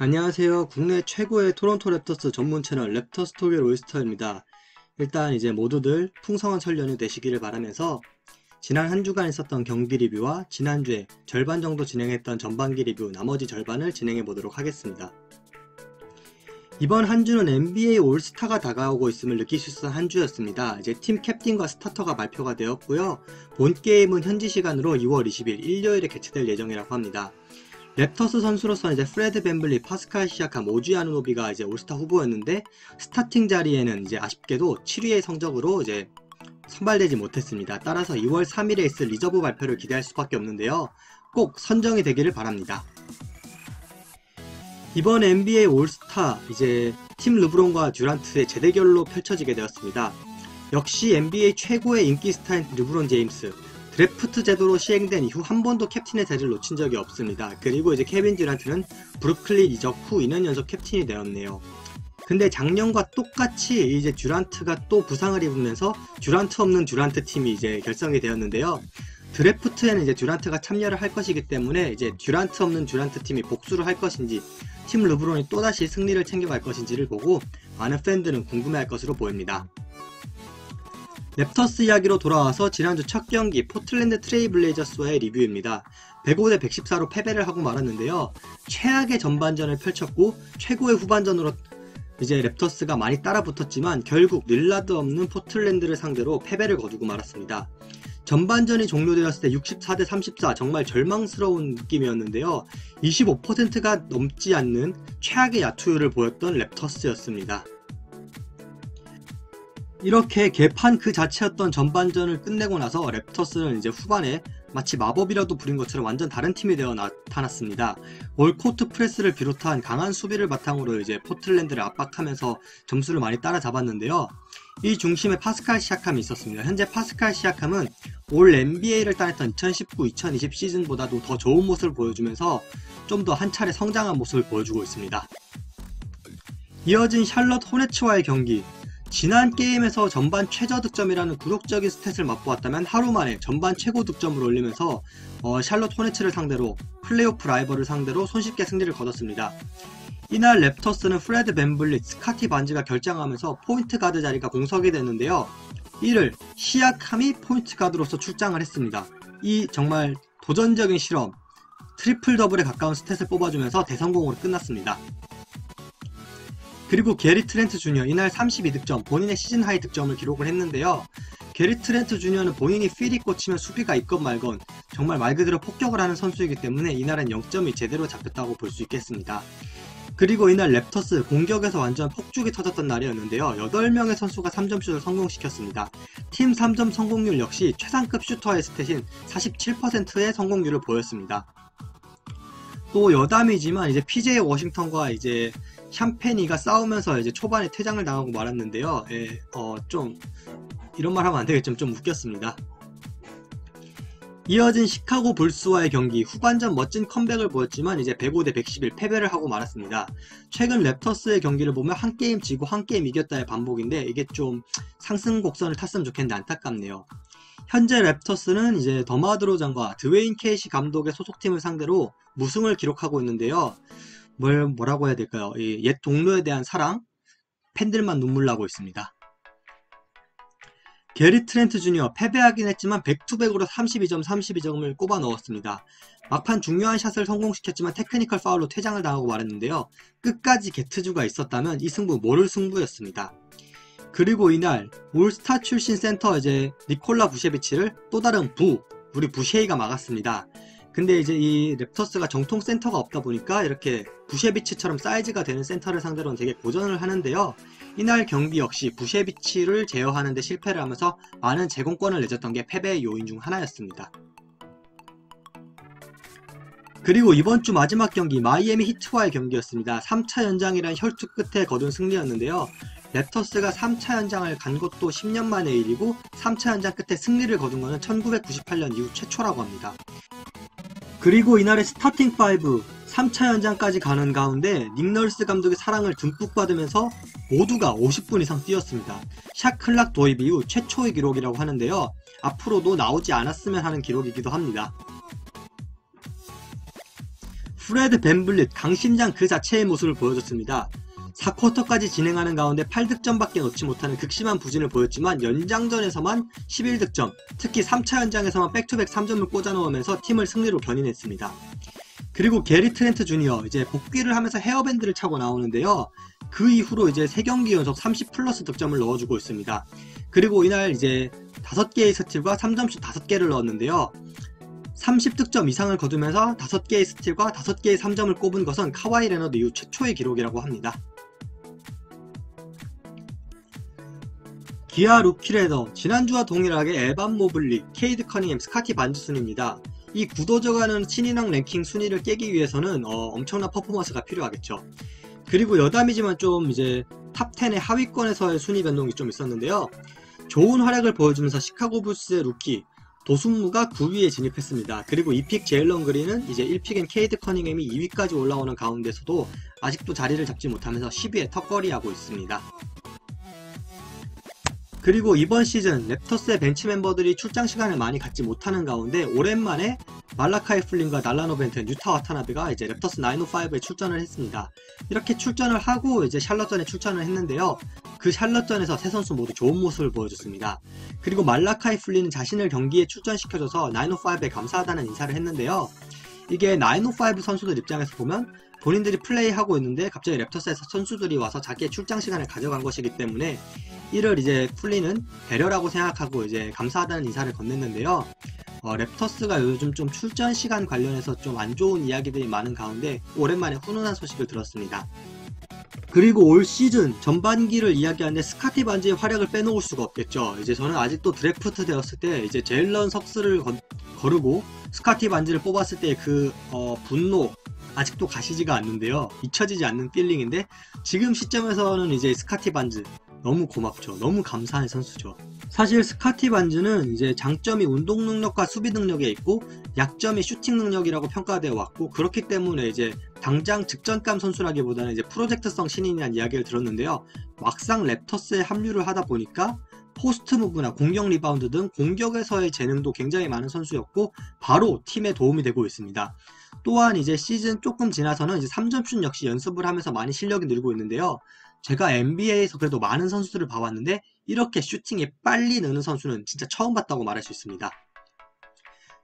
안녕하세요. 국내 최고의 토론토 랩터스 전문 채널 랩터스톡의 로이스터입니다. 일단 이제 모두들 풍성한 설 연휴 되시기를 바라면서 지난 한 주간 있었던 경기 리뷰와 지난주에 절반 정도 진행했던 전반기 리뷰 나머지 절반을 진행해 보도록 하겠습니다. 이번 한 주는 NBA 올스타가 다가오고 있음을 느낄 수 있었던 한 주였습니다. 이제 팀 캡틴과 스타터가 발표가 되었고요. 본 게임은 현지 시간으로 2월 20일 일요일에 개최될 예정이라고 합니다. 랩터스 선수로서 이제 프레드 밴블리, 파스칼 시아캄, 오지 아누노비가 이제 올스타 후보였는데 스타팅 자리에는 이제 아쉽게도 7위의 성적으로 이제 선발되지 못했습니다. 따라서 2월 3일에 있을 리저브 발표를 기대할 수밖에 없는데요. 꼭 선정이 되기를 바랍니다. 이번 NBA 올스타 이제 팀 르브론과 듀란트의 재대결로 펼쳐지게 되었습니다. 역시 NBA 최고의 인기 스타인 르브론 제임스. 드래프트 제도로 시행된 이후 한 번도 캡틴의 자리를 놓친 적이 없습니다. 그리고 이제 케빈 듀란트는 브루클린 이적 후 2년 연속 캡틴이 되었네요. 근데 작년과 똑같이 이제 듀란트가 또 부상을 입으면서 듀란트 없는 듀란트 팀이 이제 결성이 되었는데요. 드래프트에는 이제 듀란트가 참여를 할 것이기 때문에 이제 듀란트 없는 듀란트 팀이 복수를 할 것인지 팀 르브론이 또다시 승리를 챙겨갈 것인지를 보고 많은 팬들은 궁금해할 것으로 보입니다. 랩터스 이야기로 돌아와서 지난주 첫 경기 포틀랜드 트레일 블레이저스와의 리뷰입니다. 105대 114로 패배를 하고 말았는데요. 최악의 전반전을 펼쳤고 최고의 후반전으로 이제 랩터스가 많이 따라붙었지만 결국 릴라드 없는 포틀랜드를 상대로 패배를 거두고 말았습니다. 전반전이 종료되었을 때 64대 34 정말 절망스러운 느낌이었는데요. 25%가 넘지 않는 최악의 야투율을 보였던 랩터스였습니다. 이렇게 개판 그 자체였던 전반전을 끝내고 나서 랩터스는 이제 후반에 마치 마법이라도 부린 것처럼 완전 다른 팀이 되어 나타났습니다. 올코트 프레스를 비롯한 강한 수비를 바탕으로 이제 포틀랜드를 압박하면서 점수를 많이 따라잡았는데요. 이 중심에 파스칼 시아캄이 있었습니다. 현재 파스칼 시아캄은 올 NBA를 따냈던 2019-2020 시즌보다도 더 좋은 모습을 보여주면서 좀 더 한 차례 성장한 모습을 보여주고 있습니다. 이어진 샬럿 호네츠와의 경기. 지난 게임에서 전반 최저 득점이라는 굴욕적인 스탯을 맛보았다면 하루 만에 전반 최고 득점을 올리면서 샬럿 호네츠를 상대로 플레이오프 라이벌을 상대로 손쉽게 승리를 거뒀습니다. 이날 랩터스는 프레드 밴블릿, 스카티 반지가 결장하면서 포인트 가드 자리가 공석이 됐는데요. 이를 시아캄이 포인트 가드로서 출장을 했습니다. 이 정말 도전적인 실험, 트리플 더블에 가까운 스탯을 뽑아주면서 대성공으로 끝났습니다. 그리고 게리 트렌트 주니어 이날 32득점, 본인의 시즌 하이 득점을 기록을 했는데요. 게리 트렌트 주니어는 본인이 필이 꽂히면 수비가 있건 말건 정말 말 그대로 폭격을 하는 선수이기 때문에 이날은 0점이 제대로 잡혔다고 볼 수 있겠습니다. 그리고 이날 랩터스 공격에서 완전 폭죽이 터졌던 날이었는데요. 8명의 선수가 3점슛을 성공시켰습니다. 팀 3점 성공률 역시 최상급 슈터의 스탯인 47%의 성공률을 보였습니다. 또 여담이지만 이제 PJ 워싱턴과 이제 샴페니가 싸우면서 이제 초반에 퇴장을 당하고 말았는데요. 좀 이런 말 하면 안 되겠지만 좀 웃겼습니다. 이어진 시카고 불스와의 경기 후반전 멋진 컴백을 보였지만 이제 105대 111 패배를 하고 말았습니다. 최근 랩터스의 경기를 보면 한 게임 지고 한 게임 이겼다의 반복인데 이게 좀 상승 곡선을 탔으면 좋겠는데 안타깝네요. 현재 랩터스는 이제 더마드로장과 드웨인 케이시 감독의 소속팀을 상대로 무승을 기록하고 있는데요. 뭐라고 해야 될까요? 이 옛 동료에 대한 사랑, 팬들만 눈물 나고 있습니다. 게리 트렌트 주니어 패배하긴 했지만 백투백으로 32점 32점을 꼽아 넣었습니다. 막판 중요한 샷을 성공시켰지만 테크니컬 파울로 퇴장을 당하고 말았는데요. 끝까지 게트주가 있었다면 이 승부 모를 승부였습니다. 그리고 이날 올스타 출신 센터 이제 니콜라 부셰비치를 또 다른 우리 부셰이가 막았습니다. 근데 이제 이 랩터스가 정통 센터가 없다 보니까 이렇게 부셰비치처럼 사이즈가 되는 센터를 상대로는 되게 고전을 하는데요. 이날 경기 역시 부셰비치를 제어하는 데 실패를 하면서 많은 제공권을 내줬던 게 패배의 요인 중 하나였습니다. 그리고 이번 주 마지막 경기 마이애미 히트와의 경기였습니다. 3차 연장이란 혈투 끝에 거둔 승리였는데요. 랩터스가 3차 연장을 간 것도 10년 만의 일이고 3차 연장 끝에 승리를 거둔 것은 1998년 이후 최초라고 합니다. 그리고 이날의 스타팅 5 3차 연장까지 가는 가운데 닉 널스 감독의 사랑을 듬뿍 받으면서 모두가 50분 이상 뛰었습니다. 샤 클락 도입 이후 최초의 기록이라고 하는데요. 앞으로도 나오지 않았으면 하는 기록이기도 합니다. 프레드 밴블릿 강심장 그 자체의 모습을 보여줬습니다. 4쿼터까지 진행하는 가운데 8득점밖에 넣지 못하는 극심한 부진을 보였지만 연장전에서만 11득점, 특히 3차 연장에서만 백투백 3점을 꽂아 넣으면서 팀을 승리로 견인했습니다. 그리고 게리 트렌트 주니어 이제 복귀를 하면서 헤어밴드를 차고 나오는데요. 그 이후로 이제 3경기 연속 30 플러스 득점을 넣어주고 있습니다. 그리고 이날 이제 5개의 스틸과 3점슛 5개를 넣었는데요. 30득점 이상을 거두면서 5개의 스틸과 5개의 3점을 꼽은 것은 카와이 레너드 이후 최초의 기록이라고 합니다. 기아 루키레더, 지난주와 동일하게 에반 모블리, 케이드 커닝햄, 스카티 반즈 순입니다. 이 굳어져가는 신인왕 랭킹 순위를 깨기 위해서는 엄청난 퍼포먼스가 필요하겠죠. 그리고 여담이지만 좀 이제 탑10의 하위권에서의 순위 변동이 좀 있었는데요. 좋은 활약을 보여주면서 시카고 불스의 루키 도순무가 9위에 진입했습니다. 그리고 2픽 제일런 그린은 이제 1픽인 케이드 커닝햄이 2위까지 올라오는 가운데서도 아직도 자리를 잡지 못하면서 10위에 턱걸이하고 있습니다. 그리고 이번 시즌 랩터스의 벤치 멤버들이 출장 시간을 많이 갖지 못하는 가운데 오랜만에 말라카이 플린과 날라노 벤튼, 유타 와타나베가 이제 랩터스 905에 출전을 했습니다. 이렇게 출전을 하고 이제 샬럿전에 출전을 했는데요. 그 샬럿전에서 세 선수 모두 좋은 모습을 보여줬습니다. 그리고 말라카이 플린은 자신을 경기에 출전시켜줘서 905에 감사하다는 인사를 했는데요. 이게 905 선수들 입장에서 보면 본인들이 플레이하고 있는데 갑자기 랩터스에서 선수들이 와서 자기의 출장 시간을 가져간 것이기 때문에 이를 이제 플린은 배려라고 생각하고 이제 감사하다는 인사를 건넸는데요. 랩터스가 요즘 좀 출전 시간 관련해서 좀 안 좋은 이야기들이 많은 가운데 오랜만에 훈훈한 소식을 들었습니다. 그리고 올 시즌 전반기를 이야기하는데 스카티 반지의 활약을 빼놓을 수가 없겠죠. 이제 저는 아직도 드래프트 되었을 때 이제 제일런 석스를 거르고 스카티 반지를 뽑았을 때 그 분노 아직도 가시지가 않는데요. 잊혀지지 않는 필링인데 지금 시점에서는 이제 스카티 반즈 너무 고맙죠. 너무 감사한 선수죠. 사실 스카티 반즈는 이제 장점이 운동 능력과 수비 능력에 있고 약점이 슈팅 능력이라고 평가되어 왔고 그렇기 때문에 이제 당장 직전감 선수라기보다는 이제 프로젝트성 신인이라는 이야기를 들었는데요. 막상 랩터스에 합류를 하다 보니까 포스트 무브나 공격 리바운드 등 공격에서의 재능도 굉장히 많은 선수였고 바로 팀에 도움이 되고 있습니다. 또한 이제 시즌 조금 지나서는 이제 3점슛 역시 연습을 하면서 많이 실력이 늘고 있는데요. 제가 NBA에서 그래도 많은 선수들을 봐왔는데 이렇게 슈팅이 빨리 느는 선수는 진짜 처음 봤다고 말할 수 있습니다.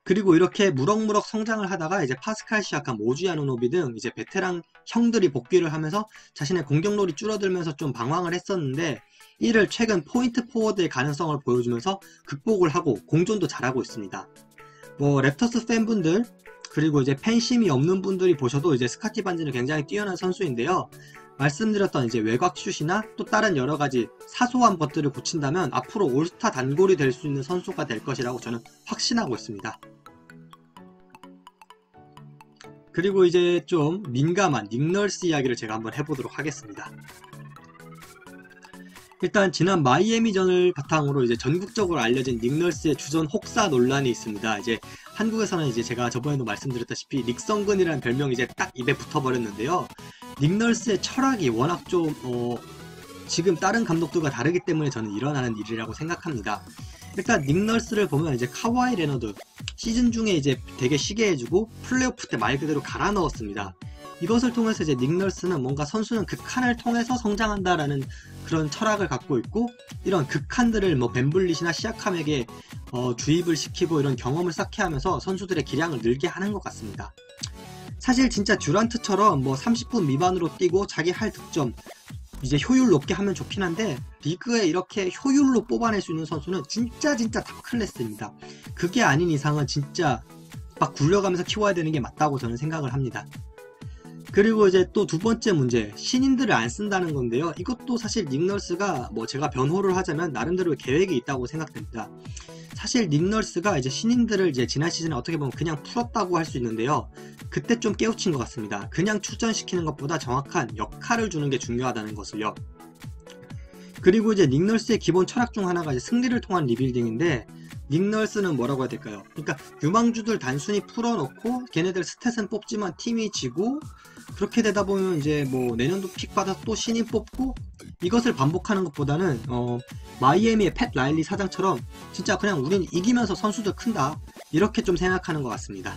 그리고 이렇게 무럭무럭 성장을 하다가 이제 파스칼 시아캄, 오지 아누노비 등 이제 베테랑 형들이 복귀를 하면서 자신의 공격률이 줄어들면서 좀 방황을 했었는데 이를 최근 포인트 포워드의 가능성을 보여주면서 극복을 하고 공존도 잘하고 있습니다. 랩터스 팬분들 그리고 이제 팬심이 없는 분들이 보셔도 이제 스카티 반지는 굉장히 뛰어난 선수인데요. 말씀드렸던 이제 외곽슛이나 또 다른 여러가지 사소한 것들을 고친다면 앞으로 올스타 단골이 될 수 있는 선수가 될 것이라고 저는 확신하고 있습니다. 그리고 이제 좀 민감한 닉 널스 이야기를 제가 한번 해보도록 하겠습니다. 일단 지난 마이애미전을 바탕으로 이제 전국적으로 알려진 닉 널스의 주전 혹사 논란이 있습니다. 이제 한국에서는 이제 제가 저번에도 말씀드렸다시피 닉성근이라는 별명이 이제 딱 입에 붙어버렸는데요. 닉 널스의 철학이 워낙 좀 지금 다른 감독들과 다르기 때문에 저는 일어나는 일이라고 생각합니다. 일단 닉 널스를 보면 이제 카와이 레너드 시즌 중에 이제 되게 쉬게 해주고 플레이오프 때 말 그대로 갈아 넣었습니다. 이것을 통해서 이제 닉 널스는 뭔가 선수는 극한을 통해서 성장한다라는 그런 철학을 갖고 있고 이런 극한들을 벤블릿이나 시아캄에게 주입을 시키고 이런 경험을 쌓게 하면서 선수들의 기량을 늘게 하는 것 같습니다. 사실 진짜 듀란트처럼 30분 미만으로 뛰고 자기 할 득점 이제 효율 높게 하면 좋긴 한데 리그에 이렇게 효율로 뽑아낼 수 있는 선수는 진짜 탑 클래스입니다. 그게 아닌 이상은 진짜 막 굴려가면서 키워야 되는 게 맞다고 저는 생각을 합니다. 그리고 이제 또 두 번째 문제, 신인들을 안 쓴다는 건데요. 이것도 사실 닉 널스가 제가 변호를 하자면 나름대로 계획이 있다고 생각됩니다. 사실 닉 널스가 이제 신인들을 이제 지난 시즌에 어떻게 보면 그냥 풀었다고 할 수 있는데요. 그때 좀 깨우친 것 같습니다. 그냥 출전시키는 것보다 정확한 역할을 주는 게 중요하다는 것을요. 그리고 이제 닉 널스의 기본 철학 중 하나가 이제 승리를 통한 리빌딩인데 닉 널스는 뭐라고 해야 될까요? 그러니까 유망주들 단순히 풀어놓고 걔네들 스탯은 뽑지만 팀이 지고 그렇게 되다 보면 이제 내년도 픽 받아서 또 신인 뽑고 이것을 반복하는 것보다는 마이애미의 팻 라일리 사장처럼 진짜 그냥 우린 이기면서 선수들 큰다 이렇게 좀 생각하는 것 같습니다.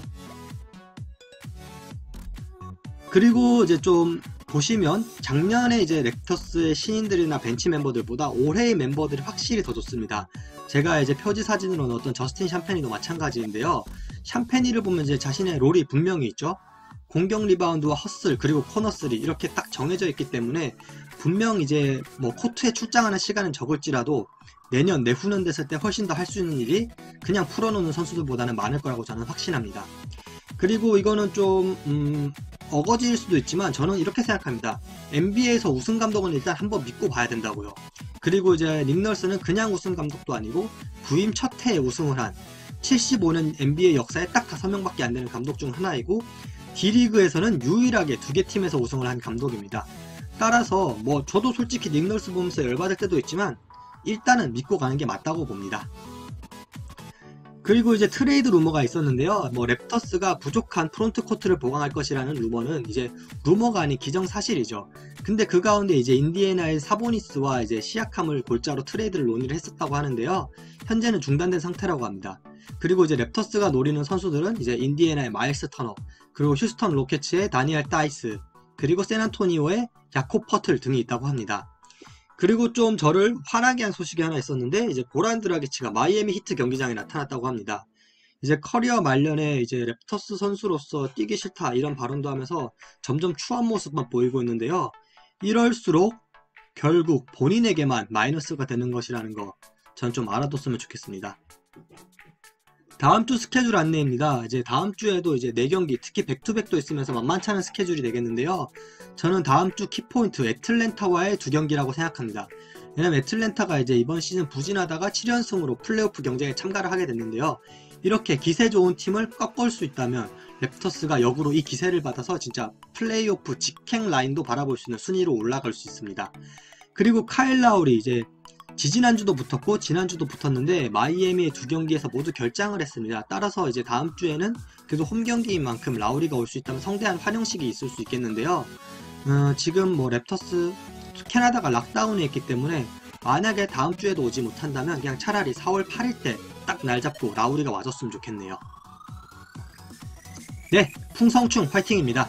그리고 이제 좀 보시면 작년에 이제 랩터스의 신인들이나 벤치 멤버들보다 올해의 멤버들이 확실히 더 좋습니다. 제가 이제 표지 사진으로 넣었던 저스틴 샴페니도 마찬가지인데요. 샴페니를 보면 이제 자신의 롤이 분명히 있죠. 공격 리바운드와 헛슬 그리고 코너 3 이렇게 딱 정해져 있기 때문에 분명 이제 뭐 코트에 출장하는 시간은 적을지라도 내년 내후년 됐을 때 훨씬 더 할 수 있는 일이 그냥 풀어놓는 선수들보다는 많을 거라고 저는 확신합니다. 그리고 이거는 좀 어거지일 수도 있지만 저는 이렇게 생각합니다. NBA에서 우승 감독은 일단 한번 믿고 봐야 된다고요. 그리고 이제 닉 널스는 그냥 우승 감독도 아니고 부임 첫 해에 우승을 한 75년 NBA 역사에 딱 5명밖에 안 되는 감독 중 하나이고 D리그에서는 유일하게 2개 팀에서 우승을 한 감독입니다. 따라서 뭐 저도 솔직히 닉 널스 보면서 열받을 때도 있지만 일단은 믿고 가는 게 맞다고 봅니다. 그리고 이제 트레이드 루머가 있었는데요. 뭐 랩터스가 부족한 프론트 코트를 보강할 것이라는 루머는 이제 루머가 아닌 기정사실이죠. 근데 그 가운데 이제 인디애나의 사보니스와 이제 시아캄을 골자로 트레이드를 논의를 했었다고 하는데요. 현재는 중단된 상태라고 합니다. 그리고 이제 랩터스가 노리는 선수들은 이제 인디애나의 마일스 터너, 그리고 휴스턴 로켓츠의 다니엘 다이스, 그리고 샌안토니오의 야콥 퍼틀 등이 있다고 합니다. 그리고 좀 저를 화나게 한 소식이 하나 있었는데 이제 고란 드라기치가 마이애미 히트 경기장에 나타났다고 합니다. 이제 커리어 말년에 이제 랩터스 선수로서 뛰기 싫다 이런 발언도 하면서 점점 추한 모습만 보이고 있는데요. 이럴수록 결국 본인에게만 마이너스가 되는 것이라는 거 전 좀 알아뒀으면 좋겠습니다. 다음 주 스케줄 안내입니다. 이제 다음 주에도 이제 4경기, 특히 백투백도 있으면서 만만치 않은 스케줄이 되겠는데요. 저는 다음 주 키포인트 애틀랜타와의 2경기라고 생각합니다. 왜냐면 애틀랜타가 이제 이번 시즌 부진하다가 7연승으로 플레이오프 경쟁에 참가를 하게 됐는데요. 이렇게 기세 좋은 팀을 꺾을 수 있다면 랩터스가 역으로 이 기세를 받아서 진짜 플레이오프 직행 라인도 바라볼 수 있는 순위로 올라갈 수 있습니다. 그리고 카일 라우리 이제 지지난주도 붙었고 지난주도 붙었는데 마이애미의 2경기에서 모두 결장을 했습니다. 따라서 이제 다음 주에는 그래도 홈경기인 만큼 라우리가 올 수 있다면 성대한 환영식이 있을 수 있겠는데요. 지금 뭐 랩터스 캐나다가 락다운이 있기 때문에 만약에 다음 주에도 오지 못한다면 그냥 차라리 4월 8일 때 딱 날 잡고 라우리가 와줬으면 좋겠네요. 네, 풍성충 화이팅입니다.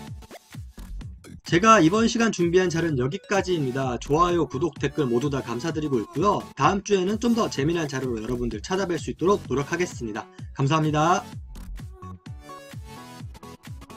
제가 이번 시간 준비한 자료는 여기까지입니다. 좋아요, 구독, 댓글 모두 다 감사드리고 있고요. 다음 주에는 좀 더 재미난 자료로 여러분들 찾아뵐 수 있도록 노력하겠습니다. 감사합니다.